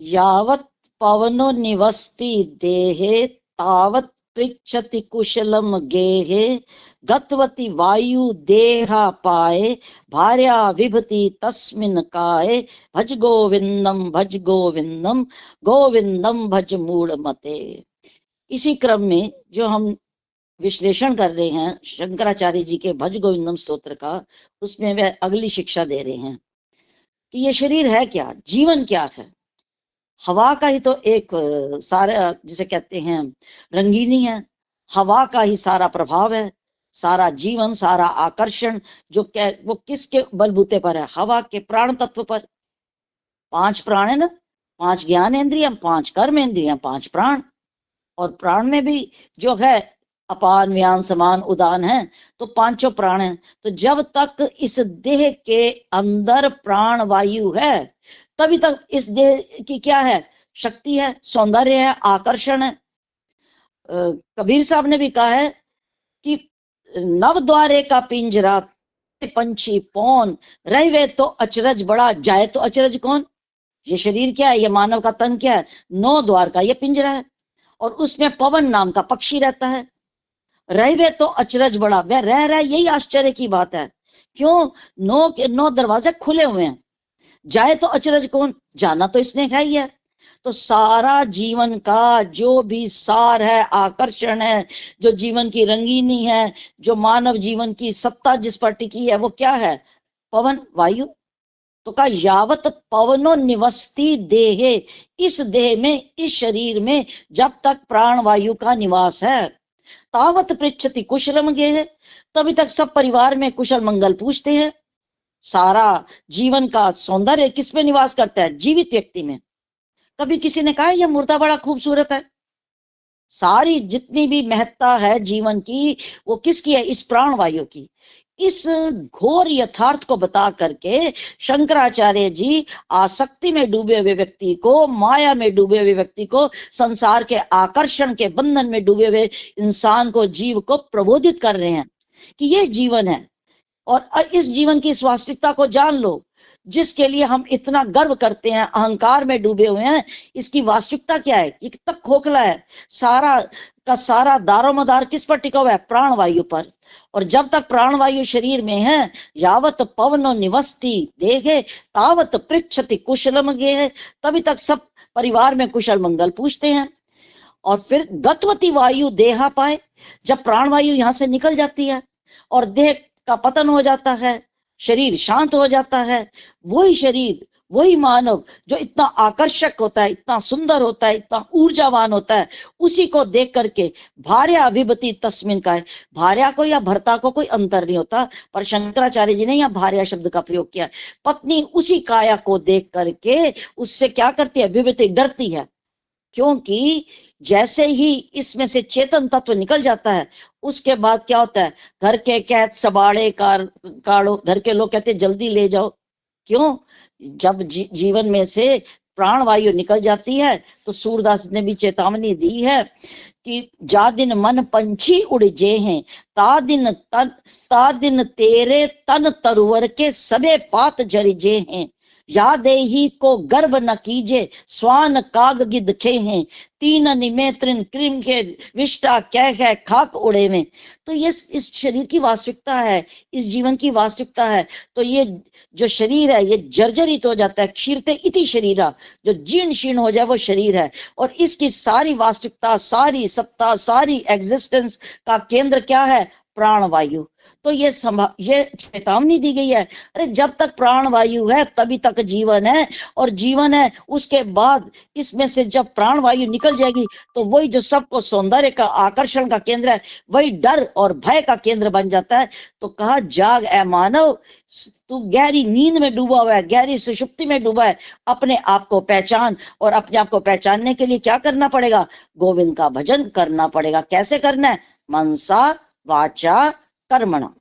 यावत् पवनो निवसति देहे तावत् पृच्छति कुशलम गेहे गतवती वायु देहा पाए भार्या विभति तस्मिन् काये भज गोविंदम गोविंदम भज मूढ़ मते। इसी क्रम में जो हम विश्लेषण कर रहे हैं शंकराचार्य जी के भज गोविंदम स्तोत्र का, उसमें वे अगली शिक्षा दे रहे हैं कि ये शरीर है क्या, जीवन क्या है। हवा का ही तो एक सारा जिसे कहते हैं रंगीनी है, हवा का ही सारा प्रभाव है, सारा जीवन, सारा आकर्षण जो वो किसके बलबूते पर है, हवा के प्राण तत्व पर। 5 प्राण है ना, 5 ज्ञानेंद्रियां, 5 कर्मेंद्रियां, 5 प्राण। और प्राण में भी जो है अपान व्यान समान उदान है, तो 5 प्राण है। तो जब तक इस देह के अंदर प्राण वायु है तभी तक इस देह की क्या है, शक्ति है, सौंदर्य है, आकर्षण है। कबीर साहब ने भी कहा है कि नव द्वारे का पिंजरा पंछी पौन रहे तो अचरज बड़ा, जाए तो अचरज कौन। ये शरीर क्या है, ये मानव का तन क्या है, 9 द्वार का ये पिंजरा है, और उसमें पवन नाम का पक्षी रहता है। रहे तो अचरज बड़ा, वह रह रहा है, यही आश्चर्य की बात है। क्यों, 9 दरवाजे खुले हुए हैं, जाए तो अचरज कौन, जाना तो इसने है ही है। तो सारा जीवन का जो भी सार है, आकर्षण है, जो जीवन की रंगीनी है, जो मानव जीवन की सत्ता जिस पर टिकी है, वो क्या है, पवन वायु। तो कहा यावत पवनो निवसति देहे, इस देह में, इस शरीर में जब तक प्राण वायु का निवास है, तावत पृच्छति कुशलम गेहे, तभी तक सब परिवार में कुशल मंगल पूछते हैं। सारा जीवन का सौंदर्य किस में निवास करता है, जीवित व्यक्ति में। कभी किसी ने कहा यह मुर्दा बड़ा खूबसूरत है। सारी जितनी भी महत्ता है जीवन की, वो किसकी है, इस प्राण वायु की। इस घोर यथार्थ को बता करके शंकराचार्य जी आसक्ति में डूबे हुए व्यक्ति को, माया में डूबे हुए व्यक्ति को, संसार के आकर्षण के बंधन में डूबे हुए इंसान को, जीव को प्रबोधित कर रहे हैं कि ये जीवन है, और इस जीवन की इस वास्तविकता को जान लो, जिसके लिए हम इतना गर्व करते हैं, अहंकार में डूबे हुए हैं। इसकी वास्तविकता क्या है, ये कितना खोखला है। सारा का सारा दारोमदार किस पर टिका हुआ है, प्राण वायु पर। और जब तक प्राण वायु शरीर में है, यावत पवनो निवसति देहे तावत पृच्छति कुशलम गेहे, तभी तक सब परिवार में कुशल मंगल पूछते हैं। और फिर गतवती वायु देहा पाए, जब प्राण वायु यहाँ से निकल जाती है और देह का पतन हो जाता है, शरीर शांत हो जाता है, वही शरीर, वही मानव जो इतना आकर्षक होता है, इतना सुंदर होता है, इतना ऊर्जावान होता है, उसी को देख करके भार्या विभति तस्मिन का है। भार्या को या भर्ता को कोई अंतर नहीं होता, पर शंकराचार्य जी ने यहाँ भार्या शब्द का प्रयोग किया। पत्नी उसी काया को देख करके उससे क्या करती है, विभति, डरती है। क्योंकि जैसे ही इसमें से चेतन तत्व निकल जाता है, उसके बाद क्या होता है, घर के कैद सबाड़े काड़ो, घर के लोग कहते जल्दी ले जाओ। क्यों, जब जीवन में से प्राण वायु निकल जाती है, तो सूरदास ने भी चेतावनी दी है कि जा दिन मन पंछी उड़ जे हैं, ता दिन तेरे तन तरुवर के सबे पात जर जे हैं। या देही को गर्भ न कीजे, स्वान काग गिद्ध खे हैं, तीन निमेत्रिन क्रिम के विष्टा कह खाक उड़े में। तो ये इस शरीर की वास्तविकता है, इस जीवन की वास्तविकता है। तो ये जो शरीर है, ये जर्जरित हो जाता है, क्षीरते इति शरीरा, जो जीर्ण शीर्ण हो जाए वो शरीर है। और इसकी सारी वास्तविकता, सारी सत्ता, सारी एग्जिस्टेंस का केंद्र क्या है, प्राण वायु। तो ये चेतावनी दी गई है, अरे जब तक प्राण वायु है तभी तक जीवन है, और जीवन है, उसके बाद इसमें से जब प्राण वायु निकल जाएगी तो वही जो सबको सौंदर्य का, आकर्षण का केंद्र है, वही डर और भय का केंद्र बन जाता है। तो कहा जाग ए मानव, तू गहरी नींद में डूबा हुआ है, गहरी सुषुप्ति में डूबा है, अपने आप को पहचान। और अपने आप को पहचानने के लिए क्या करना पड़ेगा, गोविंद का भजन करना पड़ेगा। कैसे करना है, मनसा वाचा कर्मणा।